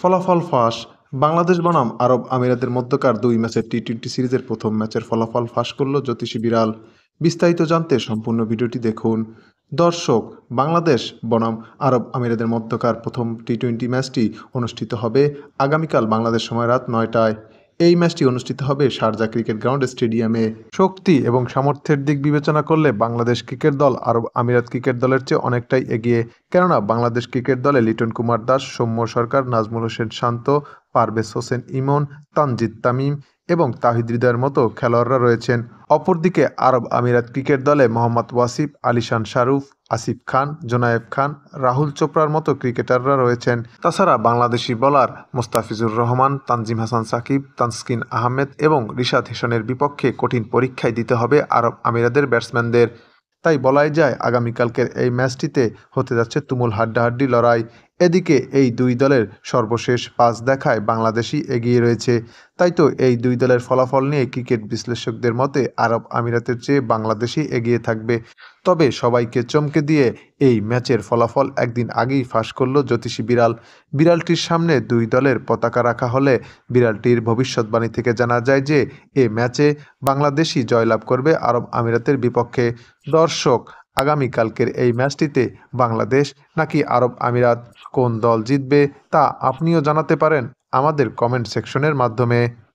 ফলাফল ফাঁস। বাংলাদেশ বনাম আরব আমিরাতের মধ্যকার ২ ম্যাচের টি-২০ সিরিজের প্রথম ম্যাচের ফলাফল ফাঁস করল জ্যোতিষী বিড়াল। বিস্তারিত জানতে সম্পূর্ণ ভিডিওটি দেখুন। দর্শক, বাংলাদেশ বনাম আরব আমিরাতের মধ্যকার প্রথম টি-২০ ম্যাচটি অনুষ্ঠিত হবে আগামীকাল বাংলাদেশ সময় রাত ৯টায়। এই ম্যাচটি অনুষ্ঠিত হবে শারজাহ ক্রিকেট গ্রাউন্ড স্টেডিয়ামে। শক্তি এবং সামর্থ্যের দিক বিবেচনা করলে বাংলাদেশ ক্রিকেট দল আরব আমিরাত ক্রিকেট দলের চেয়ে অনেকটাই এগিয়ে। কেননা বাংলাদেশ ক্রিকেট দলে লিটন কুমার দাস, সৌম্য সরকার, নাজমুল হোসেন শান্ত, পারভেজ হোসেন ইমন, তানজিদ তামিম এবং তাহিদ হৃদয়ের মতো খেলোয়াড়রা রয়েছেন। অপরদিকে আরব আমিরাত ক্রিকেট দলে মোহাম্মদ ওয়াসিফ, আলিশান শারুফ, আসিফ খান, জোনায়েব খান, রাহুল চোপড়ার মতো ক্রিকেটাররা রয়েছেন। তাছাড়া বাংলাদেশি বোলার মোস্তাফিজুর রহমান, তানজিম হাসান সাকিব, তাসকিন আহমেদ এবং রিশাদ হোসেনের বিপক্ষে কঠিন পরীক্ষায় দিতে হবে আরব আমিরাতের ব্যাটসম্যানদের। তাই বলাই যায় আগামীকালকের এই ম্যাচটিতে হতে যাচ্ছে তুমুল হাড্ডাহাড্ডি লড়াই। এদিকে এই দুই দলের সর্বশেষ ৫ দেখায় বাংলাদেশই এগিয়ে রয়েছে। তাই তো এই দুই দলের ফলাফল নিয়ে ক্রিকেট বিশ্লেষকদের মতে আরব আমিরাতের চেয়ে বাংলাদেশই এগিয়ে থাকবে। তবে সবাইকে চমকে দিয়ে এই ম্যাচের ফলাফল একদিন আগেই ফাঁস করল জ্যোতিষী বিড়াল। বিড়ালটির সামনে দুই দলের পতাকা রাখা হলে বিড়ালটির ভবিষ্যৎবাণী থেকে জানা যায় যে এ ম্যাচে বাংলাদেশই জয়লাভ করবে আরব আমিরাতের বিপক্ষে। দর্শক, আগামীকালকের এই ম্যাচটিতে বাংলাদেশ নাকি আরব আমিরাত, কোন দল জিতবে তা আপনিও জানাতে পারেন আমাদের কমেন্ট সেকশনের মাধ্যমে।